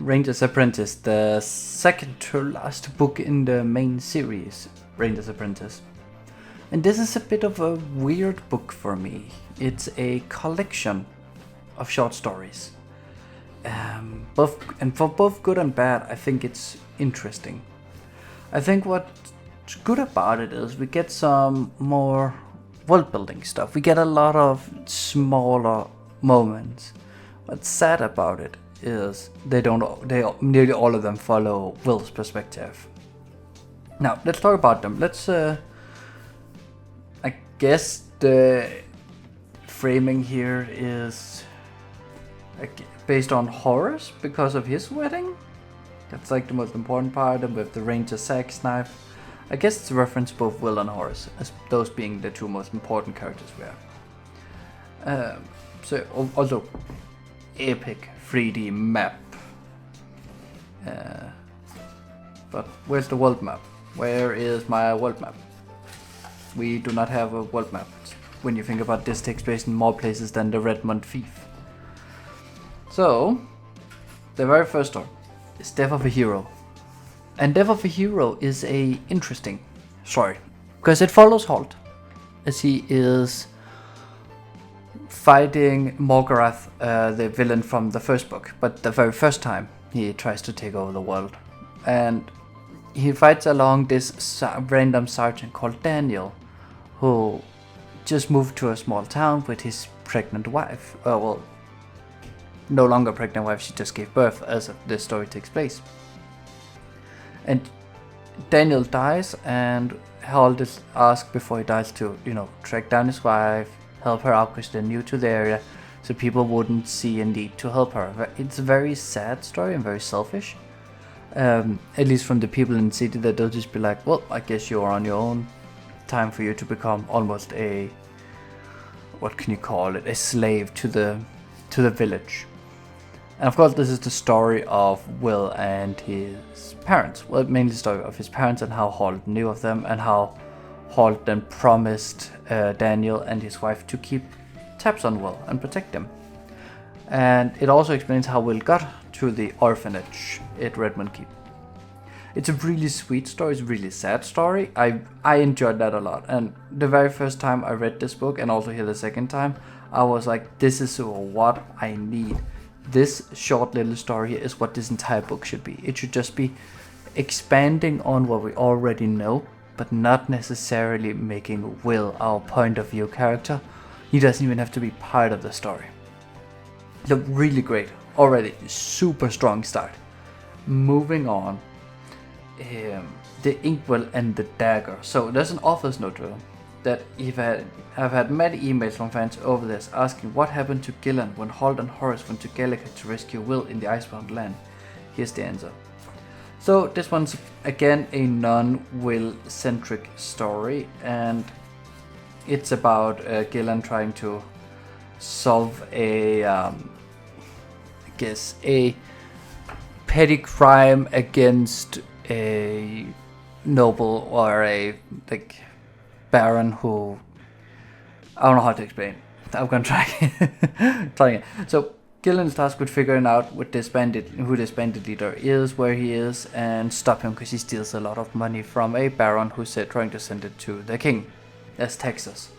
Ranger's Apprentice, the second to last book in the main series, Ranger's Apprentice. And this is a bit of a weird book for me. It's a collection of short stories. For both good and bad, I think it's interesting. I think what's good about it is we get some more world building stuff. We get a lot of smaller moments. What's sad about it is nearly all of them follow Will's perspective. Now let's talk about them. I guess the framing here is based on Horace because of his wedding. That's like the most important part, and with the Ranger's axe knife. I guess it's a reference to both Will and Horace, as those being the two most important characters we have. So also epic 3D map. But where's the world map? Where is my world map? We do not have a world map. When you think about this, takes place in more places than the Redmond Thief. So, the very first story is Death of a Hero. And Death of a Hero is a interesting story, because it follows Holt as he is fighting Morgorath, the villain from the first book, but the very first time he tries to take over the world. And he fights along this random sergeant called Daniel, who just moved to a small town with his pregnant wife. No longer pregnant wife, she just gave birth as this story takes place. And Daniel dies, and Holt is asked before he dies to, track down his wife, help her out because they're new to the area, so people wouldn't see a need to help her. It's a very sad story and very selfish. At least from the people in the city, that they'll just be like, well, I guess you're on your own. Time for you to become almost a, what can you call it, a slave to the village. And of course, this is the story of Will and his parents. Well, mainly the story of his parents and how Holt knew of them, and how Holt then promised Daniel and his wife to keep tabs on Will and protect him. And it also explains how Will got to the orphanage at Redmond Keep. It's a really sweet story, it's a really sad story. I enjoyed that a lot. And the very first time I read this book, and also here the second time, I was like, this is what I need. This short little story here is what this entire book should be. It should just be expanding on what we already know, but not necessarily making Will our point of view character. He doesn't even have to be part of the story. So really great. Already super strong start. Moving on. The Inkwell and the Dagger. So there's an author's note to them that I've had many emails from fans over this asking what happened to Gillen when Holt and Horace went to Gallagher to rescue Will in the Icebound Land. Here's the answer. So this one's again a non-Will centric story, and it's about Gillen trying to solve a petty crime against a noble or a baron who, I don't know how to explain. I'm gonna try trying it. So Gillen's tasked with figuring out who this bandit leader is, where he is, and stop him because he steals a lot of money from a baron who's trying to send it to the king as taxes.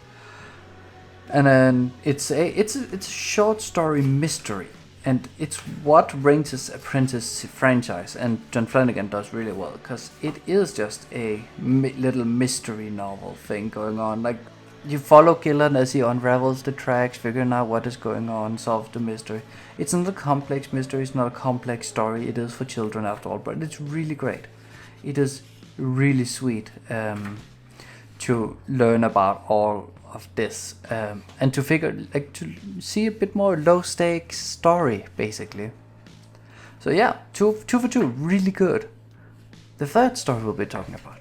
And then it's a short story mystery, and it's what Ranger's Apprentice franchise and John Flanagan does really well, because it is just a little mystery novel thing going on. Like, you follow Gillen as he unravels the tracks, figuring out what is going on, solve the mystery. It's not a complex mystery, it's not a complex story, it is for children after all, but it's really great. It is really sweet to learn about all of this, and to see a bit more low stakes story, basically. So yeah, two for two, really good. The third story we'll be talking about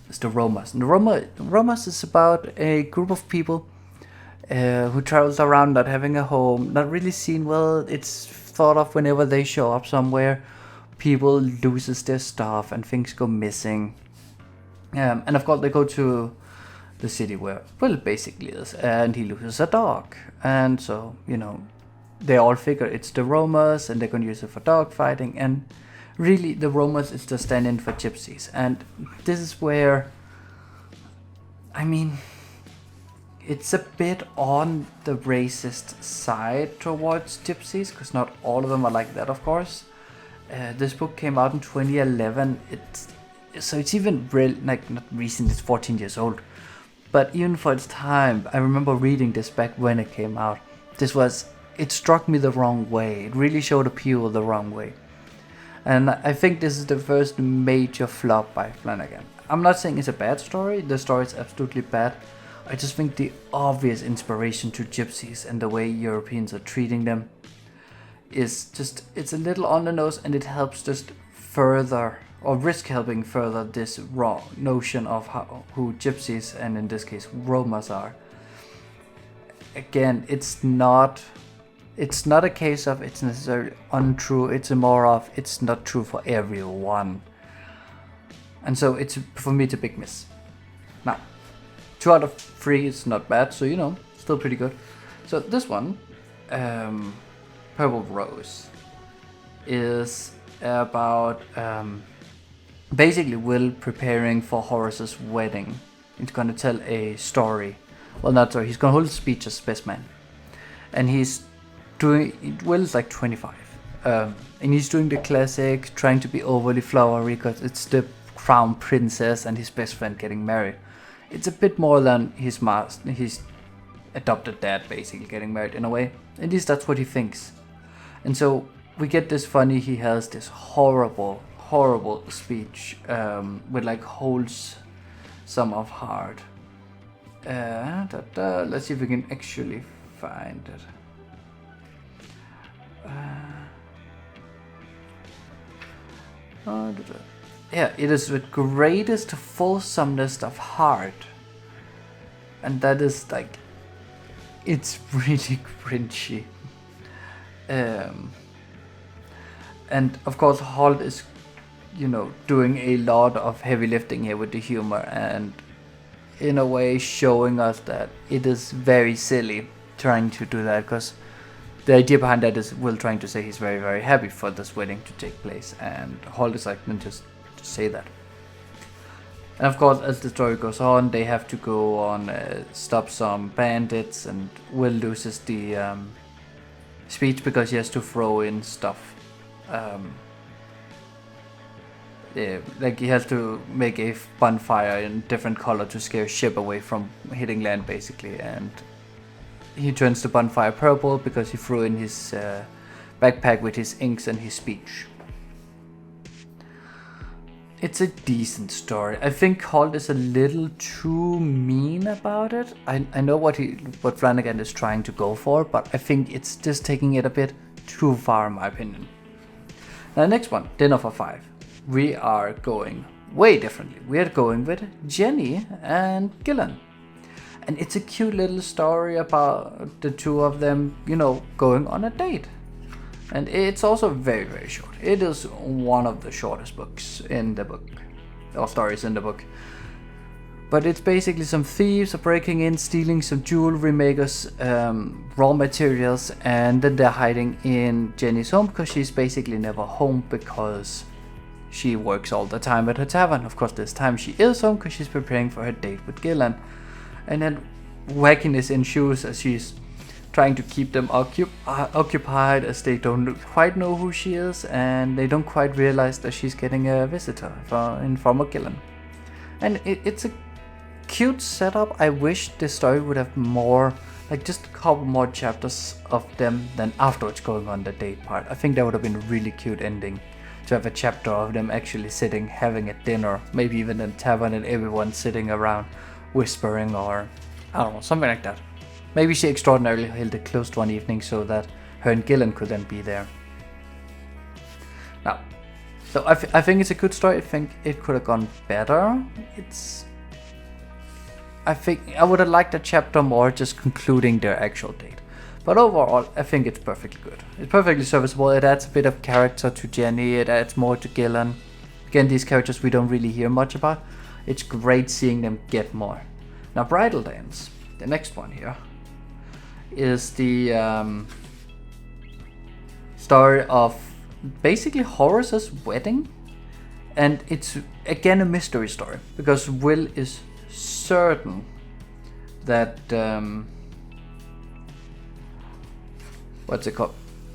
is the Romas. And the Romas is about a group of people who travels around not having a home, not really seen well. It's thought of whenever they show up somewhere, people loses their stuff and things go missing. And of course they go to the city where Will basically is, and he loses a dog. And so, they all figure it's the Romas and they're going to use it for dogfighting, and really the Romas is the stand-in for gypsies. And this is where, I mean, it's a bit on the racist side towards gypsies, because not all of them are like that, of course. This book came out in 2011. It's even like not recent. It's 14 years old, but even for its time, I remember reading this back when it came out. It struck me the wrong way. It really showed appeal the wrong way, and I think this is the first major flop by Flanagan. I'm not saying it's a bad story. The story is absolutely bad. I just think the obvious inspiration to gypsies and the way Europeans are treating them it's a little on the nose, and it helps just further, or risk helping further, this wrong notion of who gypsies, and in this case Romas, are. Again, it's not a case of it's necessarily untrue, it's more of it's not true for everyone. And so for me it's a big miss. Now, 2 out of 3 is not bad, so still pretty good. So this one, Purple Rose, is about basically Will preparing for Horace's wedding. He's going to tell a story. Well, not sorry, he's going to hold a speech as best man. And Will's like 25. And he's doing the classic, trying to be overly flowery because it's the crown princess and his best friend getting married. It's a bit more than his adopted dad basically getting married in a way. At least that's what he thinks. And so we get this funny, he has this horrible speech with like holes some of heart. Let's see if we can actually find it. Yeah, it is with greatest fulsomeness of heart. And that is like, it's really cringy. And of course Holt is, doing a lot of heavy lifting here with the humor, and in a way showing us that it is very silly trying to do that, because the idea behind that is Will trying to say he's very, very happy for this wedding to take place, and Holt is like, just say that. And of course, as the story goes on, they have to go on stop some bandits, and Will loses the speech because he has to throw in stuff. Like he has to make a bonfire in different color to scare a ship away from hitting land, basically, and he turns the bonfire purple because he threw in his backpack with his inks and his speech. It's a decent story. I think Holt is a little too mean about it. I know what Flanagan is trying to go for, but I think it's just taking it a bit too far in my opinion. Now, the next one, Dinner for Five. We are going way differently. We are going with Jenny and Gillen. And it's a cute little story about the two of them, going on a date. And it's also very, very short. It is one of the shortest books in the book, or stories in the book. But it's basically some thieves are breaking in, stealing some jewelry makers, raw materials, and then they're hiding in Jenny's home because she's basically never home because she works all the time at her tavern. Of course, this time she is home because she's preparing for her date with Gillen. And then wackiness ensues as she's trying to keep them occupied, as they don't quite know who she is, and they don't quite realize that she's getting a visitor in form of Gillen. And it's a cute setup. I wish this story would have more, like just a couple more chapters of them than afterwards going on the date part. I think that would have been a really cute ending, to have a chapter of them actually sitting, having a dinner, maybe even in a tavern, and everyone sitting around whispering, or I don't know, something like that. Maybe she extraordinarily held it closed one evening so that her and Gillen could then be there. Now, so I think it's a good story. I think it could have gone better. I think I would have liked a chapter more just concluding their actual date. But overall, I think it's perfectly good. It's perfectly serviceable. It adds a bit of character to Jenny. It adds more to Gillen. Again, these characters we don't really hear much about. It's great seeing them get more. Now, Bridal Dance, the next one here, is the story of basically Horace's wedding, and it's again a mystery story because Will is certain that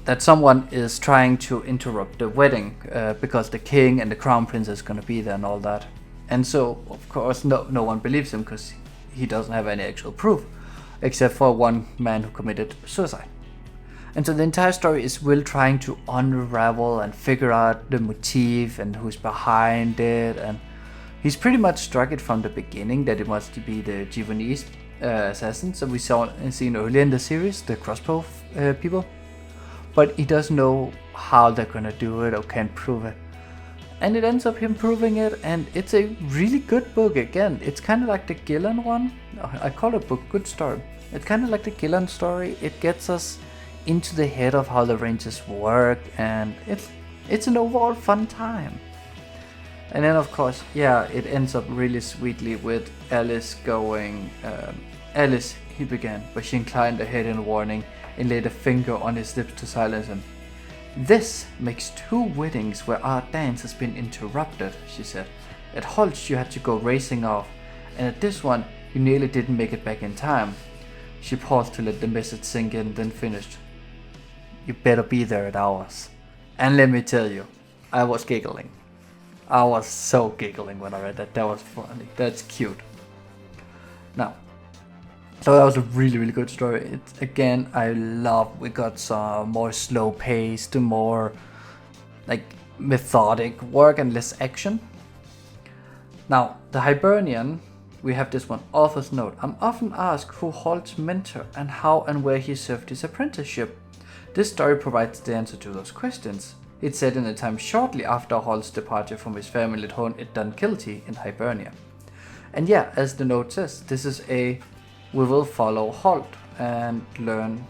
that someone is trying to interrupt the wedding because the king and the crown prince is going to be there and all that. And so of course no one believes him because he doesn't have any actual proof except for one man who committed suicide. And so the entire story is Will trying to unravel and figure out the motive and who's behind it, and he's pretty much struck it from the beginning that it must be the Javanese assassins that we seen earlier in the series, the crossbow people. But he doesn't know how they're gonna do it or can't prove it. And it ends up him proving it, and it's a really good book. Again, it's kind of like the Gillen one. I call it book good story. It's kind of like the Gillen story. It gets us into the head of how the Rangers work, and it's an overall fun time. And then of course, yeah, it ends up really sweetly with Alice going, Alice, he began, but she inclined her head in warning and laid a finger on his lips to silence him. This makes 2 weddings where our dance has been interrupted, she said. At Holt's you had to go racing off, and at this one you nearly didn't make it back in time. She paused to let the message sink in, then finished. You better be there at ours. And let me tell you, I was giggling. I was so giggling when I read that. That was funny. That's cute. Now, so that was a really, really good story. It's, again, I love we got some more slow paced, more like methodic work and less action. Now, the Hibernian, we have this one, author's note. I'm often asked who Holt's mentor and how and where he served his apprenticeship. This story provides the answer to those questions. It's set in a time shortly after Holt's departure from his family home at Dunkilty in Hibernia. And yeah, as the note says, this is we will follow Holt and learn,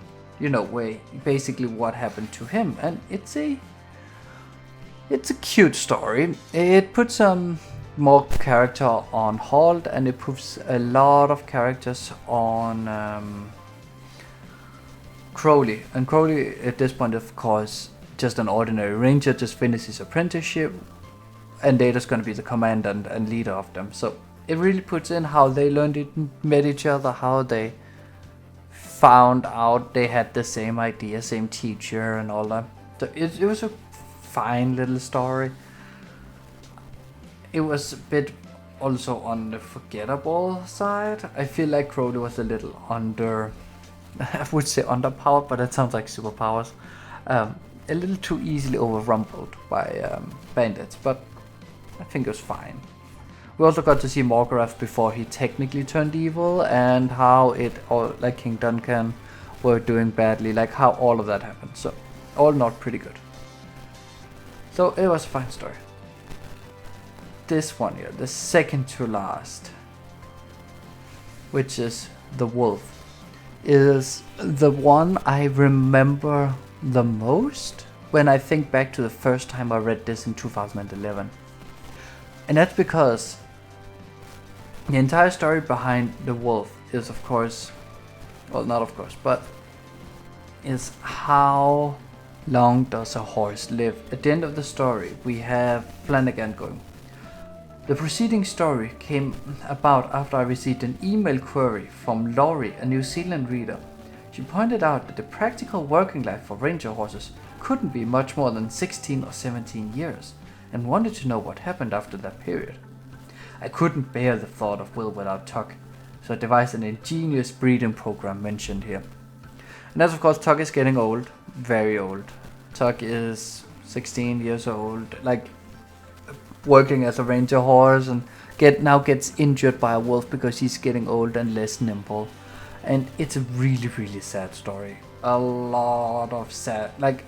basically what happened to him. And it's a cute story. It puts some more character on Holt, and it puts a lot of characters on Crowley. And Crowley at this point, of course, just an ordinary ranger, just finished his apprenticeship, and Data's going to be the commander and leader of them. So it really puts in how they learned it, met each other, how they found out they had the same idea, same teacher and all that. So it was a fine little story. It was a bit also on the forgettable side. I feel like Crowley was a little I would say underpowered, but that sounds like superpowers. A little too easily overrumpled by bandits, but I think it was fine. We also got to see Morgorath before he technically turned evil, and how like King Duncan were doing badly, like how all of that happened. So, all not pretty good. So, it was a fine story. This one here, the second to last, which is The Wolf, is the one I remember the most when I think back to the first time I read this in 2011. And that's because the entire story behind The Wolf is, of course, well, not of course, but is how long does a horse live? At the end of the story, we have Flanagan going. The preceding story came about after I received an email query from Laurie, a New Zealand reader. She pointed out that the practical working life for ranger horses couldn't be much more than 16 or 17 years, and wanted to know what happened after that period. I couldn't bear the thought of Will without Tuck, so I devised an ingenious breeding program mentioned here. And as of course, Tuck is getting old, very old. Tuck is 16 years old, like working as a ranger horse, and gets injured by a wolf because he's getting old and less nimble. And it's a really, really sad story. A lot of sad, like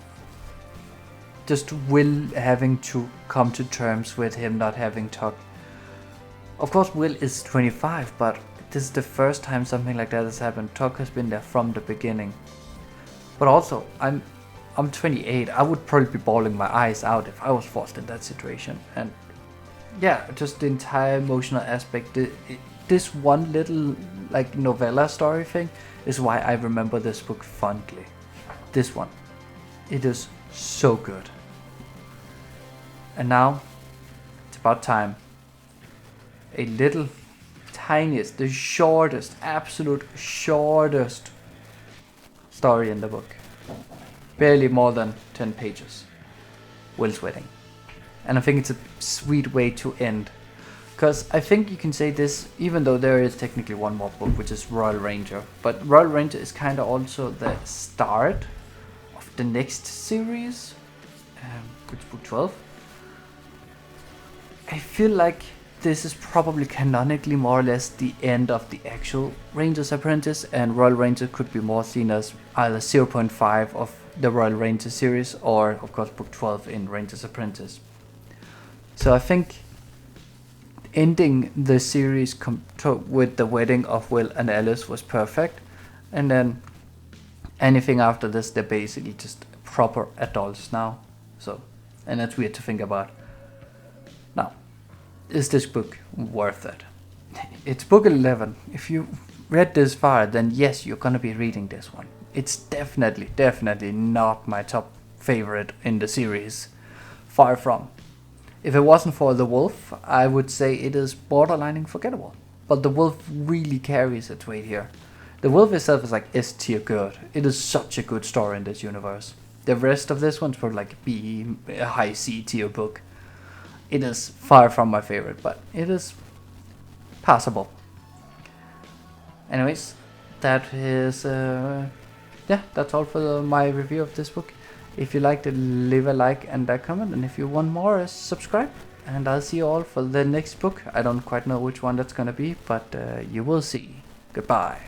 just Will having to come to terms with him not having Tuck. Of course, Will is 25, but this is the first time something like that has happened. Tuck has been there from the beginning. But also, I'm 28. I would probably be bawling my eyes out if I was forced in that situation. And yeah, just the entire emotional aspect. This one little like novella story thing is why I remember this book fondly. This one, it is So good. And now, it's about time. A little, tiniest, the shortest, absolute shortest story in the book. Barely more than 10 pages. Will's Wedding. And I think it's a sweet way to end. Because I think you can say this, even though there is technically one more book, which is Royal Ranger. But Royal Ranger is kind of also the start of the next series, which is book 12. I feel like this is probably canonically more or less the end of the actual Ranger's Apprentice, and Royal Ranger could be more seen as either 0.5 of the Royal Ranger series, or of course book 12 in Ranger's Apprentice. So I think ending the series with the wedding of Will and Alice was perfect, and then anything after this, they're basically just proper adults now. So, and that's weird to think about. Now, is this book worth it? It's book 11. If you read this far, then yes, you're gonna be reading this one. It's definitely not my top favorite in the series. Far from. If it wasn't for the wolf, I would say it is borderlining forgettable. But the wolf really carries its weight here. The wolf itself is like S tier good. It is such a good story in this universe. The rest of this one's probably like B, a high C tier book. It is far from my favorite, but it is passable. Anyways, that is, that's all for my review of this book. If you liked it, leave a like and a comment, and if you want more, subscribe. And I'll see you all for the next book. I don't quite know which one that's gonna be, but you will see. Goodbye.